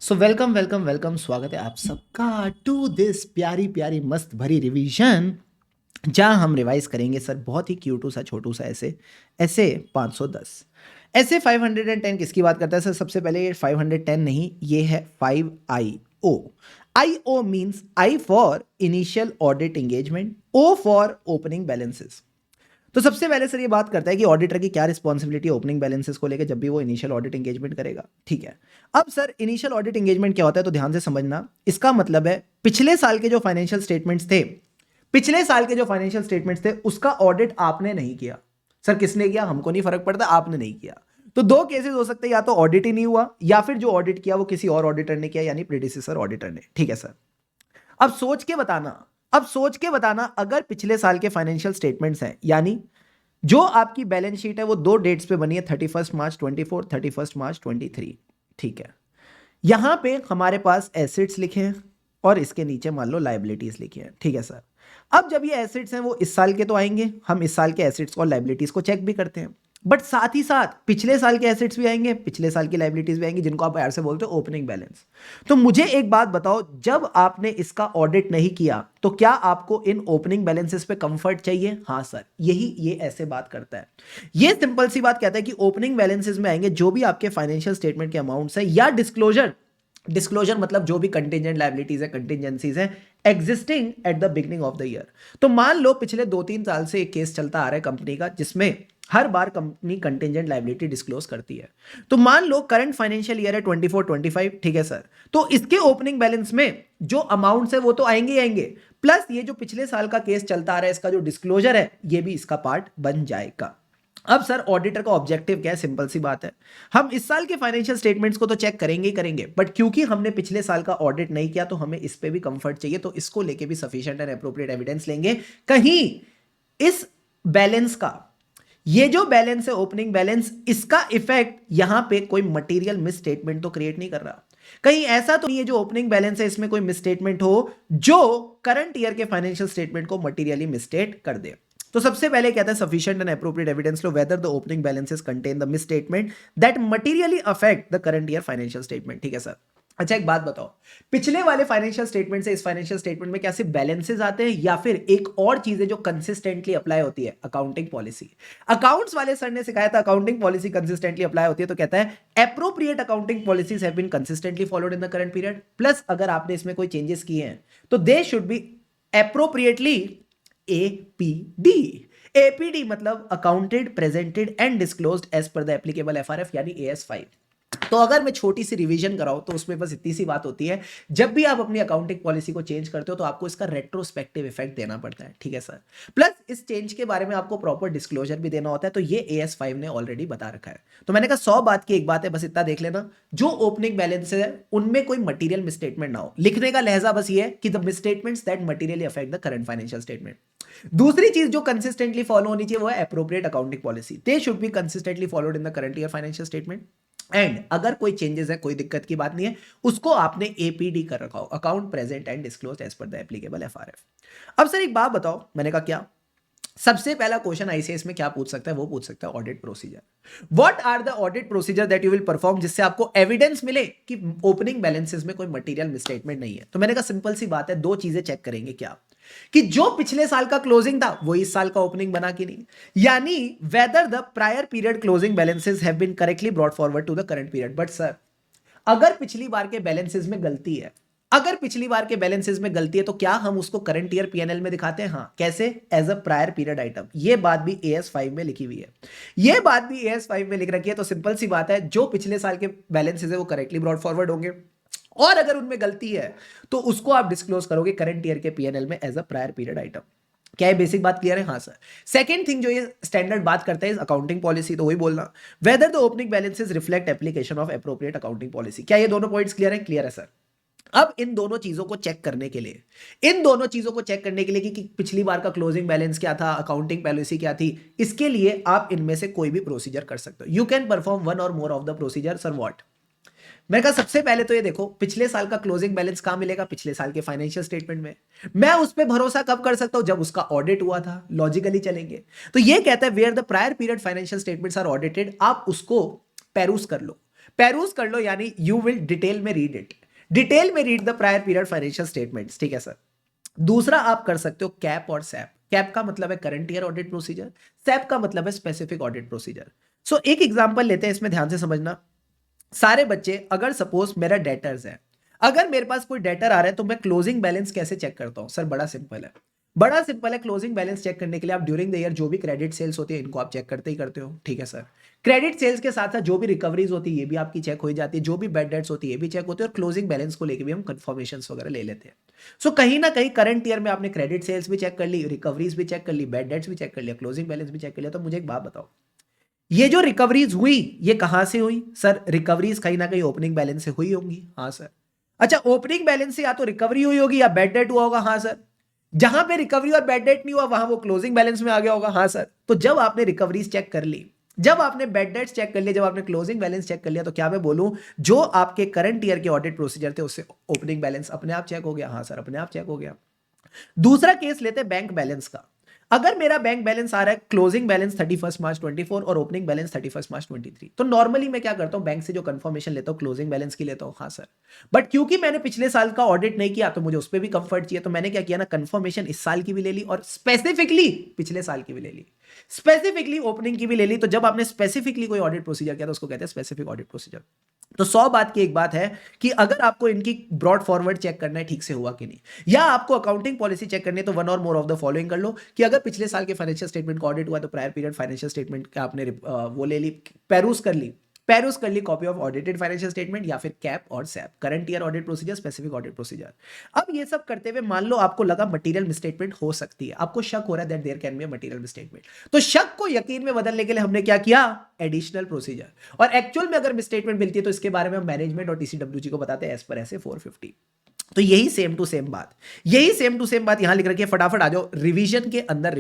So welcome welcome welcome, स्वागत है आप सबका टू दिस प्यारी प्यारी मस्त भरी रिवीजन, जहां हम रिवाइज करेंगे सर बहुत ही क्यूटू सा छोटू सा ऐसे ऐसे 510 ऐसे 510 किसकी बात करता है सर। सबसे पहले ये 510 नहीं, ये है 5 IO। IO means I for initial audit engagement, O for opening balances. तो सबसे पहले सर ये बात करता है कि ऑडिटर की क्या रिस्पॉन्सिबिलिटी है ओपनिंग बैलेंसेस को लेकर जब भी वो इनिशियल ऑडिट एंगेजमेंट करेगा। ठीक है, अब सर इनिशियल ऑडिट एंगेजमेंट क्या होता है तो ध्यान से समझना। इसका मतलब है पिछले साल के जो फाइनेंशियल स्टेटमेंट्स थे, पिछले साल के जो फाइनेंशियल स्टेटमेंट्स थे उसका ऑडिट आपने नहीं किया। सर किसने किया, हमको नहीं फर्क पड़ता, आपने नहीं किया। तो दो केसेस हो सकते हैं, या तो ऑडिट ही नहीं हुआ या फिर जो ऑडिट किया वो किसी और ऑडिटर ने किया, यानी प्रीडिसेसर ऑडिटर ने। ठीक है सर, अब सोच के बताना, अब सोच के बताना, अगर पिछले साल के फाइनेंशियल स्टेटमेंट्स हैं, यानी जो आपकी बैलेंस शीट है वो दो डेट्स पे बनी है, 31 मार्च 24, 31 मार्च 23। ठीक है, यहां पे हमारे पास एसेट्स लिखे हैं और इसके नीचे मान लो लाइबिलिटीज लिखी हैं। ठीक है सर, अब जब ये एसेट्स हैं वो इस साल के तो आएंगे, हम इस साल के एसेट्स और लाइबिलिटीज को चेक भी करते हैं, बट साथ ही साथ पिछले साल के एसेट्स भी आएंगे, पिछले साल की लाइबिलिटीज भी आएंगी, जिनको आप प्यार से बोलते हो ओपनिंग बैलेंस। तो मुझे एक बात बताओ, जब आपने इसका ऑडिट नहीं किया तो क्या आपको इन ओपनिंग बैलेंसेस पे कंफर्ट चाहिए? हाँ सर, यही ये ऐसे बात करता है। ये सिंपल सी बात कहता है कि ओपनिंग बैलेंसेस में आएंगे जो भी आपके फाइनेंशियल स्टेटमेंट के अमाउंट्स है या डिस्क्लोजर, डिस्क्लोजर मतलब जो भी कंटिजेंट लाइबिलिटीज है, कंटिजेंसीज है existing at the beginning of the year. तो मान लो पिछले 2-3 साल से एक केस चलता आ रहा है कंपनी का, जिसमें हर बार कंपनी कंटिजेंट लाइबिलिटी डिस्क्लोज करती है। तो मान लो करंट फाइनेंशियल ईयर है 24-25। ठीक है सर, तो इसके ओपनिंग बैलेंस में जो अमाउंट्स है वो तो आएंगे ही आएंगे, प्लस ये जो पिछले साल का केस चलता आ रहा है इसका जो डिस्क्लोजर है ये भी इसका पार्ट बन जाएगा। अब सर ऑडिटर का ऑब्जेक्टिव क्या है? सिंपल सी बात है, हम इस साल के फाइनेंशियल स्टेटमेंट्स को तो चेक करेंगे ही करेंगे, बट क्योंकि हमने पिछले साल का ऑडिट नहीं किया तो हमें इस पे भी कंफर्ट चाहिए, तो इसको लेके भी सफिशिएंट एंड एप्रोप्रिएट एविडेंस लेंगे। कहीं इस बैलेंस का, ये जो बैलेंस है ओपनिंग बैलेंस, इसका इफेक्ट यहां पे कोई मटेरियल मिस स्टेटमेंट तो क्रिएट नहीं कर रहा। कहीं ऐसा तो नहीं है जो ओपनिंग बैलेंस है इसमें कोई मिस स्टेटमेंट हो जो करंट ईयर के फाइनेंशियल स्टेटमेंट को मटेरियली मिसस्टेट कर दे। तो सबसे पहले कहता है sufficient and appropriate evidence low whether the opening balances contain the miss statement that materially affect the current year financial statement. ठीक है सर, अच्छा एक बात बताओ, पिछले वाले फाइनेंशियल स्टेटमेंट से इस फाइनेंशियल स्टेटमेंट में क्या सिर्फ बैलेंसेस आते हैं या फिर एक और चीज है जो कंसिस्टेंटली अप्लाई होती है? Accounting policy. अकाउंट्स वाले सर ने सिखाया था अकाउंटिंग पॉलिसी कंसिस्टेंटली अप्लाई होती है, तो कहता है appropriate accounting policies have been consistently followed in the current period, plus अगर आपने इसमें कोई चेंजेस किए हैं तो they should be appropriately APD. APD मतलब accounted, presented and disclosed as per the applicable FRF, यानी AS5। तो अगर मैं छोटी सी रिवीजन कराऊं तो उसमें बस इतनी सी बात होती है, जब भी आप अपनी अकाउंटिंग पॉलिसी को चेंज करते हो तो आपको इसका रेट्रोस्पेक्टिव इफेक्ट देना पड़ता है। ठीक है सर, प्लस इस चेंज के बारे में आपको प्रॉपर डिस्क्लोजर भी देना होता है, तो ये AS5 ने ऑलरेडी बता रखा है। तो मैंने कहा 100 बात की एक बात है, बस इतना देख लेना, जो ओपनिंग बैलेंस है उनमें कोई मटीरियल मिसस्टेटमेंट ना हो। लिखने का लहजा बस ये है कि the misstatements that materially affect the current financial statement. दूसरी चीज जो कंसिस्टेंटली फॉलो होनी चाहिए वो है appropriate accounting policy, they should B consistently followed in the current year financial statement. And अगर कोई चेंजेस है, कोई दिक्कत की बात नहीं है, उसको आपने एपीडी कर रखा हो, account present and disclose as per the applicable FRF. अब सर एक बात बताओ, मैंने कहा क्या, सबसे पहला क्वेश्चन आईसीएस में क्या पूछ सकता है? वो पूछ सकता है audit procedure. What are the audit procedure that you will perform, जिससे आपको एविडेंस मिले कि ओपनिंग बैलेंसेस में कोई मटेरियल मिसस्टेटमेंट नहीं है। तो मैंने कहा सिंपल सी बात है, दो चीजें चेक करेंगे, क्या कि जो पिछले साल का क्लोजिंग था वो इस साल का ओपनिंग बना कि नहीं, यानी whether the prior period closing balances have been correctly brought forward to the current period. But sir अगर पिछली बार के बैलेंसेस में गलती है, अगर पिछली बार के बैलेंसेस में गलती है तो क्या हम उसको करंट ईयर पीएनएल में दिखाते हैं? हाँ, कैसे? As a prior period item. ये बात भी AS5 में लिखी हुई है, ये बात भी AS5 में लिख रखी है। तो सिंपल सी बात है, जो पिछले साल के बैलेंसेस है वो करेक्टली ब्रॉट फॉरवर्ड होंगे, और अगर उनमें गलती है तो उसको आप डिस्क्लोज करोगे करंट ईयर के पीएनएल में as a prior period item. क्या ये बेसिक बात क्लियर है? हाँ सर। सेकंड थिंग जो ये स्टैंडर्ड बात करता है इस अकाउंटिंग पॉलिसी, तो वही बोलना whether the opening balances reflect application of appropriate accounting policy. क्या ये दोनों पॉइंट्स क्लियर है? क्लियर है सर। अब इन दोनों चीजों को चेक करने के लिए, इन दोनों चीजों को चेक करने के लिए कि पिछली बार का क्लोजिंग बैलेंस क्या था, अकाउंटिंग पॉलिसी क्या थी, इसके लिए आप इनमें से कोई भी प्रोसीजर कर सकते हो। यू कैन परफॉर्म वन और more of the procedure. Sir what? मैंने कहा सबसे पहले तो ये देखो, पिछले साल का क्लोजिंग बैलेंस कहां मिलेगा? पिछले साल के फाइनेंशियल स्टेटमेंट में। मैं उस पर भरोसा कब कर सकता हूं? जब उसका ऑडिट हुआ था। लॉजिकली चलेंगे तो ये कहता है where the prior period financial statements are audited, आप उसको पेरूस कर लो। पेरूज कर लो, यानी यू विल डिटेल में रीड इट, डिटेल में read the prior period financial statements, ठीक है सर। दूसरा आप कर सकते हो कैप और सैप। कैप का मतलब है current year audit procedure, SAP का मतलब है स्पेसिफिक ऑडिट प्रोसीजर। सो एक एग्जांपल लेते हैं, इसमें ध्यान से समझना सारे बच्चे। अगर सपोज मेरा डेटर्स है, अगर मेरे पास कोई डेटर आ रहा है तो मैं क्लोजिंग बैलेंस कैसे चेक करता हूं? सर बड़ा सिंपल है, बड़ा सिंपल है। क्लोजिंग बैलेंस चेक करने के लिए आप ड्यूरिंग द ईयर जो भी क्रेडिट सेल्स होती है इनको आप चेक करते ही करते हो, ठीक है सर। क्रेडिट सेल्स के साथ साथ जो भी रिकवरीज होती है ये भी आपकी चेक हो जाती है, जो भी बैड डेट्स होती है ये भी चेक होती है, और क्लोजिंग बैलेंस को लेकर भी हम कंफर्मेशन वगैरह ले लेते हैं। सो कहीं ना कहीं करंट ईयर में आपने क्रेडिट सेल्स भी चेक कर ली, रिकवरीज भी चेक कर ली, बैड डेट्स भी चेक कर लिया, क्लोजिंग बैलेंस भी चेक कर लिया। तो मुझे एक बात बताओ, ये जो रिकवरीज हुई ये कहां से हुई? सर रिकवरीज कहीं ना कहीं ओपनिंग बैलेंस से हुई होंगी, हाँ सर। अच्छा, ओपनिंग बैलेंस से या तो रिकवरी हुई होगी या बैड डेट हुआ होगा, हाँ सर। जहां पे रिकवरी और बैड डेट नहीं हुआ वहां वो क्लोजिंग बैलेंस में आ गया होगा, हाँ सर। तो जब आपने रिकवरीज चेक कर ली, जब आपने बैड डेट्स चेक कर लिया, जब आपने क्लोजिंग बैलेंस चेक कर लिया, तो क्या मैं बोलूं जो आपके करंट ईयर के ऑडिट प्रोसीजर थे उससे ओपनिंग बैलेंस अपने आप चेक हो गया? हाँ सर, अपने आप चेक हो गया। दूसरा केस लेते हैं बैंक बैलेंस का। अगर मेरा बैंक बैलेंस आ रहा है क्लोजिंग बैलेंस 31 मार्च 24 और ओपनिंग बैलेंस 31 मार्च 23, तो नॉर्मली मैं क्या करता हूं, बैंक से जो कंफर्मेशन लेता हूं क्लोजिंग बैलेंस की लेता हूं, हाँ सर। बट क्योंकि मैंने पिछले साल का ऑडिट नहीं किया तो मुझे उस पर भी कंफर्ट चाहिए, तो मैंने क्या किया ना, कंफर्मेशन इस साल की भी ले ली और स्पेसिफिकली पिछले साल की भी ले ली, स्पेसिफिकली ओपनिंग की भी ले ली। तो जब आपने स्पेसिफिकली कोई ऑडिट प्रोसीजर किया तो उसको कहते हैं स्पेसिफिक ऑडिट प्रोसीजर। तो 100 बात की एक बात है कि अगर आपको इनकी ब्रॉड फॉरवर्ड चेक करना है ठीक से हुआ कि नहीं, या आपको अकाउंटिंग पॉलिसी चेक करनी है, तो वन और मोर ऑफ द फॉलोइंग कर लो कि अगर पिछले साल के फाइनेंशियल स्टेटमेंट का ऑडिट हुआ तो प्रायर पीरियड फाइनेंशियल स्टेटमेंट का आपने वो ले ली, पेरूस कर ली copy of audited financial statement, या फिर कैप और सैप, current year audit procedure, specific audit procedure. अब ये सब करते हुए मान लो आपको लगा मटेरियल मिसस्टेटमेंट हो सकती है, आपको शक हो रहा है that there can be a material misstatement, तो शक को यकीन में बदलने के लिए हमने क्या किया, एडिशनल प्रोसीजर। और एक्चुअल में अगर मिसस्टेटमेंट मिलती है तो इसके बारे में हम मैनेजमेंट और टीसीडब्ल्यूजी को बताते हैं एज पर ऐसे 450। तो यही सेम टू सेम बात, यही सेम टू सेम बात यहां लिख रखी है। फटाफट आ जाओ रिवीजन के अंदर,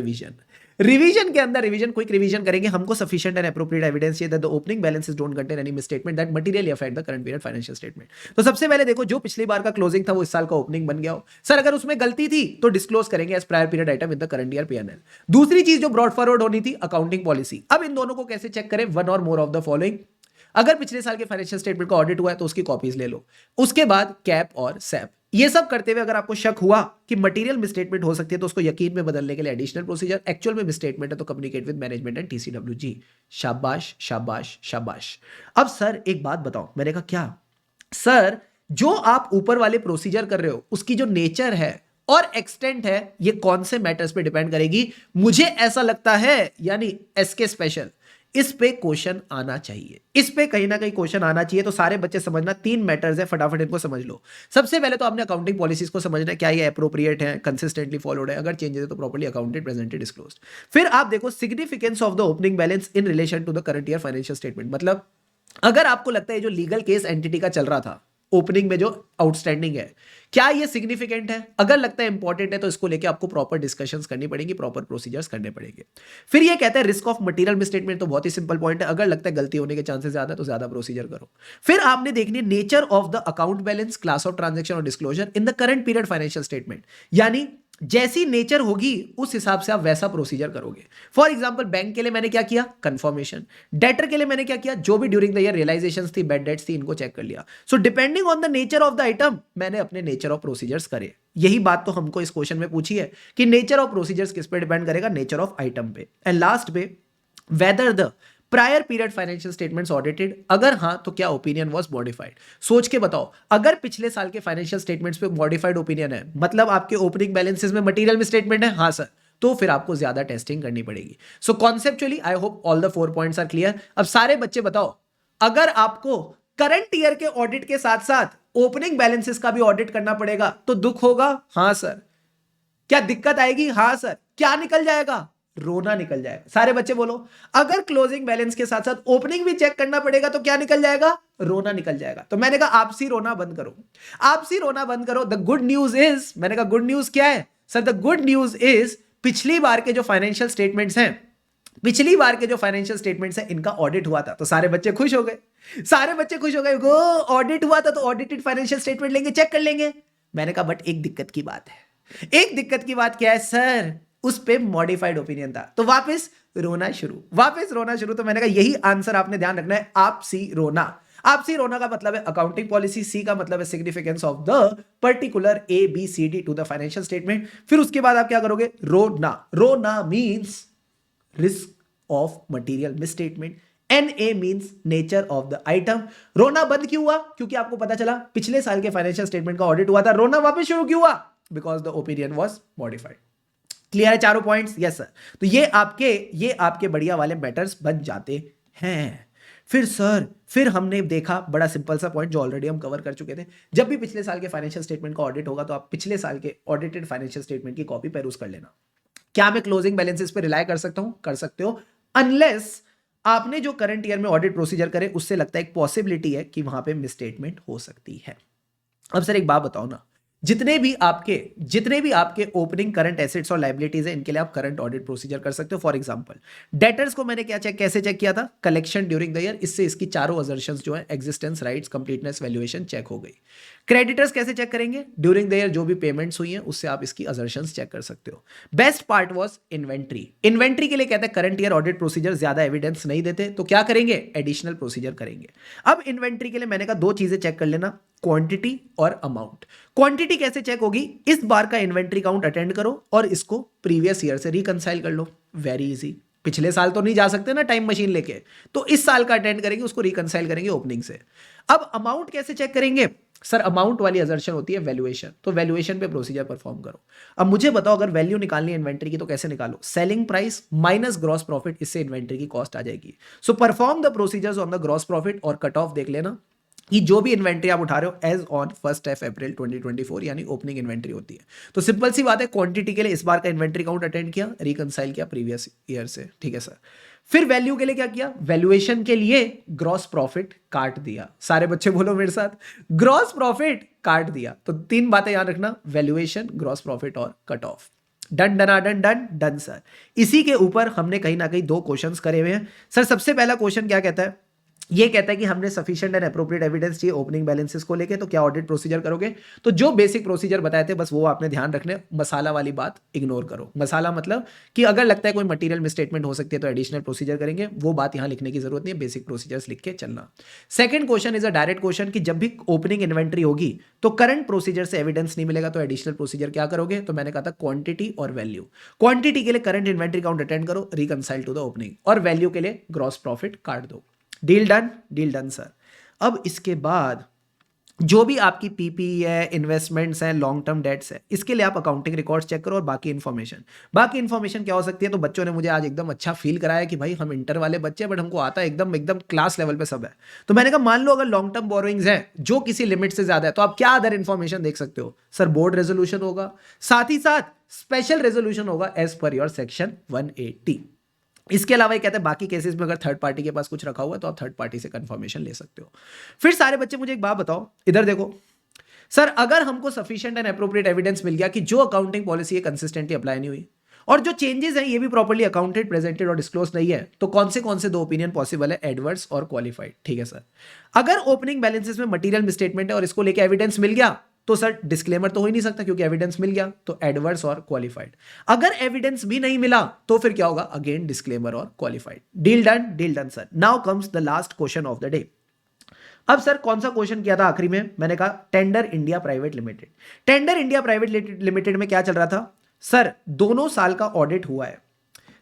रिवीजन के अंदर रिवीजन, क्विक रिवीजन करेंगे। हमको सफिशिएंट एंड एप्रोप्रिएट एविडेंस चाहिए that the opening balances don't contain any misstatement that materially affect the current period financial statement. तो सबसे पहले देखो, जो पिछली बार का क्लोजिंग था वो इस साल का ओपनिंग बन गया हो। सर अगर उसमें गलती थी तो डिस्क्लोज करेंगे as prior period item in the current year P&L. दूसरी चीज जो ब्रॉड फॉरवर्ड होनी थी, अकाउंटिंग पॉलिसी। अब इन दोनों को कैसे चेक करें, वन और मोर ऑफ द फॉलोइंग। अगर पिछले साल के फाइनेंशियल स्टेटमेंट का ऑडिट हुआ है तो उसकी कॉपीज ले लो, उसके बाद कैप और सैप। ये सब करते हुए अगर आपको शक हुआ कि मटेरियल मिसस्टेटमेंट हो सकती है तो उसको यकीन में बदलने के लिए एडिशनल प्रोसीजर, एक्चुअल में मिसस्टेटमेंट है तो communicate with management and TCWG. शाबाश शाबाश शाबाश। अब सर एक बात बताओ, मैंने कहा क्या सर, जो आप ऊपर वाले प्रोसीजर कर रहे हो उसकी जो नेचर है और एक्सटेंट है ये कौन से मैटर्स पे डिपेंड करेगी? मुझे ऐसा लगता है यानी एसके स्पेशल, इस पे क्वेश्चन आना चाहिए, इस पे कहीं ना कहीं क्वेश्चन आना चाहिए। तो सारे बच्चे समझना, 3 मैटर्स है, फटाफट इनको समझ लो। सबसे पहले तो आपने अकाउंटिंग पॉलिसीज को समझना है, क्या ये अप्रोप्रिएट है, कंसिस्टेंटली फॉलोड है, अगर चेंजेस है तो प्रॉपर्ली अकाउंटेड, प्रेजेंटेड, डिस्क्लोज्ड। फिर आप देखो significance of the opening balance in relation to the current year financial statement. मतलब अगर आपको लगता है जो लीगल केस एंटिटी का चल रहा था ओपनिंग में जो आउटस्टैंडिंग है, क्या ये सिग्निफिकेंट है? अगर लगता है इंपॉर्टेंट है तो इसको लेके आपको प्रॉपर डिस्कशंस करनी पड़ेगी, प्रॉपर प्रोसीजर्स करने पड़ेंगे। फिर ये कहता है रिस्क ऑफ मटेरियल मिसस्टेटमेंट, तो बहुत ही सिंपल पॉइंट है, अगर लगता है गलती होने के चांसेस ज्यादा तो ज्यादा प्रोसीजर करो। फिर आपने देखनी nature of the account balance, class of transaction और disclosure in the current period financial statement, यानी जैसी नेचर होगी उस हिसाब से आप वैसा प्रोसीजर करोगे। फॉर एग्जांपल बैंक के लिए मैंने क्या किया, कंफर्मेशन। डेटर के लिए मैंने क्या किया, जो भी ड्यूरिंग द ईयर रियलाइजेशंस थी, बैड डेट्स थी, इनको चेक कर लिया। So depending on the nature of the item मैंने अपने नेचर ऑफ प्रोसीजर्स करे। यही बात तो हमको इस क्वेश्चन में पूछी है कि नेचर ऑफ प्रोसीजर्स किस पे डिपेंड करेगा, नेचर ऑफ आइटम पे। एंड लास्ट पे weather the prior period financial statements audited, अगर हां तो क्या ओपिनियन वाज मॉडिफाइड। सोच के बताओ, अगर पिछले साल के फाइनेंशियल स्टेटमेंट्स पे मॉडिफाइड ओपिनियन है, मतलब आपके ओपनिंग बैलेंसेस में मटेरियल मिसस्टेटमेंट है, हां सर, तो फिर आपको ज्यादा टेस्टिंग करनी पड़ेगी। So conceptually I hope all the 4 points are clear. अब सारे बच्चे बताओ, अगर आपको करंट ईयर के ऑडिट के साथ साथ ओपनिंग बैलेंसेस का भी ऑडिट करना पड़ेगा तो दुख होगा? हां सर। क्या दिक्कत आएगी? हां सर। क्या निकल जाएगा? रोना निकल जाएगा। सारे बच्चे बोलो, अगर क्लोजिंग बैलेंस के साथ साथ ओपनिंग भी चेक करना पड़ेगा तो क्या निकल जाएगा? रोना निकल जाएगा। तो मैंने कहा आपसी रोना बंद करो, आपसी रोना बंद करो। द गुड न्यूज इज, मैंने कहा गुड न्यूज क्या है sir? The good news is पिछली बार के जो फाइनेंशियल स्टेटमेंट्स हैं, पिछली बार के जो फाइनेंशियल स्टेटमेंट्स हैं इनका ऑडिट हुआ था, तो सारे बच्चे खुश हो गए, सारे बच्चे खुश हो गए। गो ऑडिट हुआ था तो ऑडिटेड फाइनेंशियल स्टेटमेंट लेंगे, चेक कर लेंगे। मैंने कहा बट एक दिक्कत की बात है। एक दिक्कत की बात क्या है सर? उस पे मॉडिफाइड ओपिनियन था, तो वापस रोना शुरू, वापस रोना शुरू। तो मैंने कहा यही आंसर आपने ध्यान रखना है, आपसी रोना। आप सी रोना का मतलब है अकाउंटिंग पॉलिसी, सी का मतलब है significance of the particular A B C D to the financial statement. फिर उसके बाद आप क्या करोगे, रोना। रोना means risk of material misstatement, N A means nature of the item. रोना बंद क्यों हुआ, क्योंकि आपको पता चला पिछले साल के फाइनेंशियल स्टेटमेंट का ऑडिट हुआ था। रोना वापस शुरू क्यों हुआ, because the opinion was modified. Clear है चारों पॉइंट्स? Yes sir. तो ये आपके बढ़िया वाले मैटर्स बन जाते हैं। फिर सर, फिर हमने देखा बड़ा सिंपल सा पॉइंट जो ऑलरेडी हम कवर कर चुके थे, जब भी पिछले साल के फाइनेंशियल स्टेटमेंट का ऑडिट होगा तो आप पिछले साल के ऑडिटेड फाइनेंशियल स्टेटमेंट की कॉपी पेरूज कर लेना। क्या मैं क्लोजिंग बैलेंसेस पे रिलाय कर सकता हूं? कर सकते हो, अनलेस आपने जो करंट ईयर में ऑडिट प्रोसीजर करे उससे लगता है एक पॉसिबिलिटी है कि वहां पे मिसस्टेटमेंट हो सकती है। अब सर एक बात बताओ ना, जितने भी आपके ओपनिंग करंट एसेट्स और लायबिलिटीज है, इनके लिए आप करंट ऑडिट प्रोसीजर कर सकते हो। फॉर एग्जांपल डेटर्स को मैंने कैसे चेक किया था, कलेक्शन ड्यूरिंग द ईयर, इससे इसकी चारों असर्शंस जो है existence, rights, completeness, valuation check हो गई। क्रेडिटर्स कैसे चेक करेंगे, ड्यूरिंग द ईयर जो भी पेमेंट्स हुई हैं उससे आप इसकी असर्शंस चेक कर सकते हो। Best part was inventory. Inventory के लिए कहते हैं करंट ईयर ऑडिट प्रोसीजर ज्यादा एविडेंस नहीं देते, तो क्या करेंगे, एडिशनल प्रोसीजर करेंगे। अब इन्वेंट्री के लिए मैंने कहा दो चीजें चेक कर लेना, क्वांटिटी और अमाउंट। क्वांटिटी कैसे चेक होगी, इस बार का इन्वेंट्री काउंट अटेंड करो और इसको प्रीवियस ईयर से रिकंसाइल कर लो। Very easy. पिछले साल तो नहीं जा सकते ना टाइम मशीन लेके, तो इस साल का अटेंड करेंगे, उसको रिकंसाइल करेंगे ओपनिंग से। अब अमाउंट कैसे चेक करेंगे, सर अमाउंट वाली असर्शन होती है वैल्यूएशन, तो वैल्यूएशन पे प्रोसीजर परफॉर्म करो। अब मुझे बताओ अगर वैल्यू निकालनी है इन्वेंट्री की तो कैसे निकालो, selling price minus gross profit, इससे इन्वेंट्री की कॉस्ट आ जाएगी। So perform the procedures on the gross profit और कट ऑफ देख लेना कि जो भी इन्वेंट्री आप उठा रहे हो एज ऑन 1 अप्रैल 2024 यानी ओपनिंग इन्वेंट्री होती है। तो सिंपल सी बात है, क्वांटिटी के लिए इस बार का इन्वेंट्री काउंट अटेंड किया, रिकंसाइल किया प्रीवियस ईयर से, ठीक है सर। फिर वैल्यू के लिए क्या किया, वैल्यूएशन के लिए ग्रॉस प्रॉफिट काट दिया। सारे बच्चे बोलो मेरे साथ, ग्रॉस प्रॉफिट काट दिया। तो तीन बातें याद रखना, वैल्यूएशन, ग्रॉस प्रॉफिट और cut of. Done done done done done sir. इसी के ऊपर हमने कहीं ना कहीं दो क्वेश्चंस करे हुए हैं सर। सबसे पहला क्वेश्चन क्या कहता है, ये कहता है कि हमने सफिशिएंट एंड एप्रोप्रिएट एविडेंस चाहिए ओपनिंग बैलेंसेस को लेके, तो क्या ऑडिट प्रोसीजर करोगे। तो जो बेसिक प्रोसीजर बताए थे बस वो आपने ध्यान रखने, मसाला वाली बात इग्नोर करो। मसाला मतलब कि अगर लगता है कोई मटेरियल मिसस्टेटमेंट हो सकती है तो एडिशनल प्रोसीजर करेंगे, वो बात यहां लिखने की जरूरत नहीं है, बेसिक प्रोसीजर्स लिख के चलना। Second question is a direct question कि जब भी ओपनिंग इन्वेंट्री होगी तो करंट प्रोसीजर से एविडेंस नहीं मिलेगा तो एडिशनल प्रोसीजर क्या करोगे, तो मैंने कहा था क्वांटिटी और वैल्यू। क्वांटिटी के लिए करंट इन्वेंट्री काउंट अटेंड करो, रिकंसाइल टू द ओपनिंग, और वैल्यू के लिए ग्रॉस प्रॉफिट काट दो। Deal done, deal done sir. अब इसके बाद जो भी आपकी पीपी है, इन्वेस्टमेंट्स हैं, लॉन्ग टर्म डेट्स है, इसके लिए आप अकाउंटिंग रिकॉर्ड्स चेक करो और बाकी इन्फॉर्मेशन क्या हो सकती है। तो बच्चों ने मुझे आज एकदम अच्छा फील कराया कि भाई हम इंटर वाले बच्चे हैं बट हमको आता है, एकदम एकदम क्लास लेवल पे सब है। तो मैंने कहा मान लो अगर लॉन्ग टर्म बोरोइंग्स हैं जो किसी लिमिट से ज्यादा है तो आप क्या अदर इन्फॉर्मेशन देख सकते हो, सर बोर्ड रेजोल्यूशन होगा, साथ ही साथ स्पेशल रेजोल्यूशन होगा एज पर योर सेक्शन 180। इसके अलावा ये कहते हैं बाकी केसेस में अगर थर्ड पार्टी के पास कुछ रखा हुआ है तो आप थर्ड पार्टी से कंफर्मेशन ले सकते हो। फिर सारे बच्चे मुझे एक बात बताओ, इधर देखो सर, अगर हमको सफिशिएंट एंड एप्रोप्रिएट एविडेंस मिल गया कि जो अकाउंटिंग पॉलिसी है कंसिस्टेंटली अप्लाई नहीं हुई और जो चेंजेस हैं ये भी प्रॉपर्ली अकाउंटेड, प्रेजेंटेड और डिस्क्लोज नहीं है, तो कौन से दो ओपिनियन पॉसिबल है, एडवर्स और क्वालिफाइड। ठीक है सर। अगर ओपनिंग बैलेंसेस में मटेरियल मिसस्टेटमेंट है और इसको लेके एविडेंस मिल गया तो सर डिस्क्लेमर तो हो ही नहीं सकता क्योंकि एविडेंस मिल गया, तो एडवर्स और क्वालिफाइड। अगर एविडेंस भी नहीं मिला तो फिर क्या होगा, अगेन डिस्क्लेमर और qualified. Deal done sir. Now comes the last question of the day. अब सर कौन सा क्वेश्चन किया था आखिरी में, मैंने कहा tender India private limited. Tender India private limited में क्या चल रहा था सर, दोनों साल का ऑडिट हुआ है,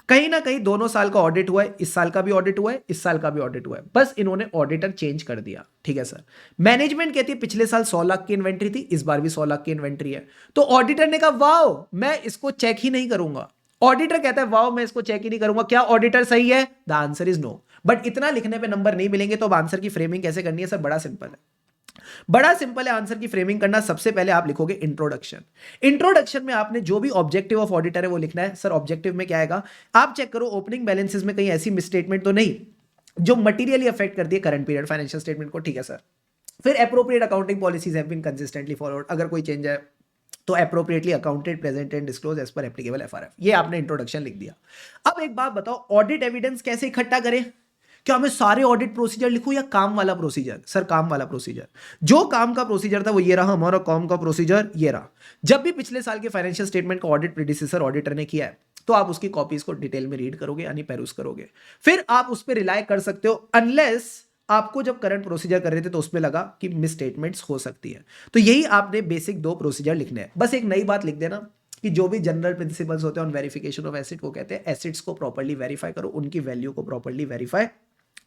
कहीं ना कहीं दोनों साल का ऑडिट हुआ है, इस साल का भी ऑडिट हुआ है, इस साल का भी ऑडिट हुआ है, बस इन्होंने ऑडिटर चेंज कर दिया। ठीक है सर। मैनेजमेंट कहती है पिछले साल 100 लाख की इन्वेंट्री थी, इस बार भी 100 लाख की इन्वेंट्री है, तो ऑडिटर ने कहा वाओ मैं इसको चेक ही नहीं करूंगा। ऑडिटर कहता है वाओ मैं इसको चेक ही नहीं करूंगा, क्या ऑडिटर सही है, the answer is no. But इतना लिखने पे नंबर नहीं मिलेंगे, तो अब आंसर की फ्रेमिंग कैसे करनी है सर, बड़ा सिंपल है, बड़ा सिंपल है आंसर की फ्रेमिंग करना। सबसे पहले आप लिखोगे इंट्रोडक्शन। इंट्रोडक्शन में आपने जो भी ऑब्जेक्टिव ऑफ ऑडिटर है वो लिखना है। सर ऑब्जेक्टिव में क्या आएगा, आप चेक करो ओपनिंग बैलेंसेस में कहीं ऐसी मिसस्टेटमेंट तो नहीं जो मटीरियली अफेक्ट करती है करंट पीरियड फाइनेंशियल स्टेटमेंट को। ठीक है सर। फिर appropriate accounting policies have been consistently followed, अगर कोई चेंज है तो appropriately accounted, present and disclose as per applicable FRF. ये आपने इंट्रोडक्शन लिख दिया। अब एक बात बताओ, ऑडिट एविडेंस कैसे इकट्ठा करें, क्या मैं सारे ऑडिट प्रोसीजर लिखूं या काम वाला प्रोसीजर। सर काम वाला प्रोसीजर, जो काम का प्रोसीजर था वो ये रहा, हमारा काम का प्रोसीजर ये रहा। जब भी पिछले साल के फाइनेंशियल स्टेटमेंट का ऑडिट प्रीडिसेसर ऑडिटर ने किया है तो आप उसकी कॉपीज को डिटेल में रीड करोगे यानी पेरूस करोगे, फिर आप उस पर रिलाय कर सकते हो, अनलेस आपको जब करंट प्रोसीजर कर रहे थे तो उसमें लगा कि मिस स्टेटमेंट्स हो सकती है, तो यही आपने बेसिक 2 प्रोसीजर लिखने हैं। बस एक नई बात लिख देना कि जो भी जनरल प्रिंसिपल्स होते हैं ऑन वेरिफिकेशन ऑफ एसिड, वो कहते हैं एसिड्स को प्रॉपर्ली वेरीफाई करो, उनकी वैल्यू को प्रॉपर्ली वेरीफाई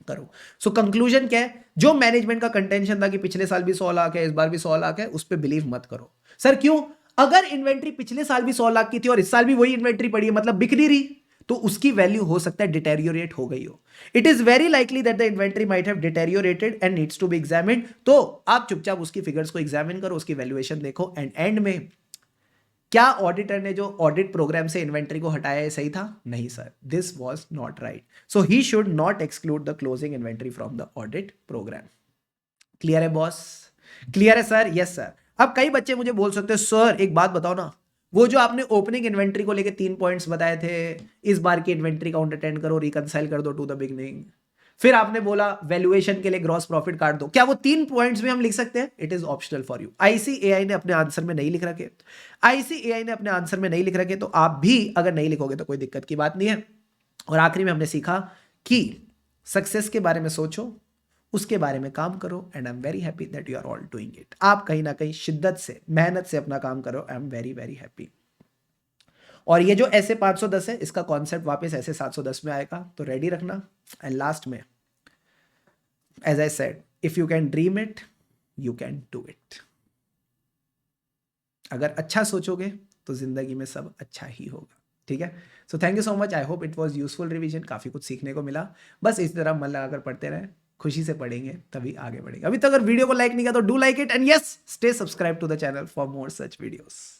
करो। सो कंक्लूजन क्या है, जो मैनेजमेंट का कंटेंशन था कि पिछले साल भी 100 लाख है, इस बार भी 100 लाख है, उस पर बिलीव मत करो। सर क्यों? अगर इन्वेंट्री पिछले साल भी 100 लाख की थी और इस साल भी वही इन्वेंट्री पड़ी है, मतलब बिक नहीं रही, तो उसकी वैल्यू हो सकता है डिटेरियोरेट हो गई हो। It is very likely that the inventory might have deteriorated and needs to be examined. तो आप चुपचाप उसकी फिगर्स को एग्जामिन करो, उसकी वैल्यूएशन देखो, एंड एंड में क्या ऑडिटर ने जो ऑडिट प्रोग्राम से इन्वेंट्री को हटाया है सही था? नहीं sir, this was not right, so he should not exclude the closing inventory from the audit programme. Clear है बॉस? क्लियर है सर? Yes sir. अब कई बच्चे मुझे बोल सकते हैं सर एक बात बताओ ना, वो जो आपने ओपनिंग इन्वेंट्री को लेके 3 पॉइंट्स बताए थे, इस बार की इन्वेंट्री काउंट अटेंड करो, रिकंसाइल कर दो टू द बिगनिंग, फिर आपने बोला वैल्यूएशन के लिए ग्रॉस प्रॉफिट काट दो, क्या वो 3 पॉइंट्स में हम लिख सकते हैं? It is optional for you. ICAI ने अपने आंसर में नहीं लिख रखे, आईसीएआई ने अपने आंसर में नहीं लिख रखे, तो आप भी अगर नहीं लिखोगे तो कोई दिक्कत की बात नहीं है। और आखिरी में हमने सीखा कि सक्सेस के बारे में सोचो, उसके बारे में काम करो, and I am very happy that you are all doing it. आप कहीं ना कहीं शिद्दत से, मेहनत से अपना काम करो, आई एम वेरी वेरी हैप्पी। और ये जो ऐसे 510 है, इसका कॉन्सेप्ट वापस ऐसे 710 में आएगा, तो रेडी रखना। एंड लास्ट में, as I said, if you can dream it, you can do it. अगर अच्छा सोचोगे तो जिंदगी में सब अच्छा ही होगा। ठीक है, so thank you so much, I hope it was useful revision, काफी कुछ सीखने को मिला। बस इस तरह मन लगाकर पढ़ते रहे, खुशी से पढ़ेंगे तभी आगे बढ़ेंगे। अभी तक अगर वीडियो को लाइक नहीं किया तो do like it, and yes, stay subscribe to the channel for more such videos.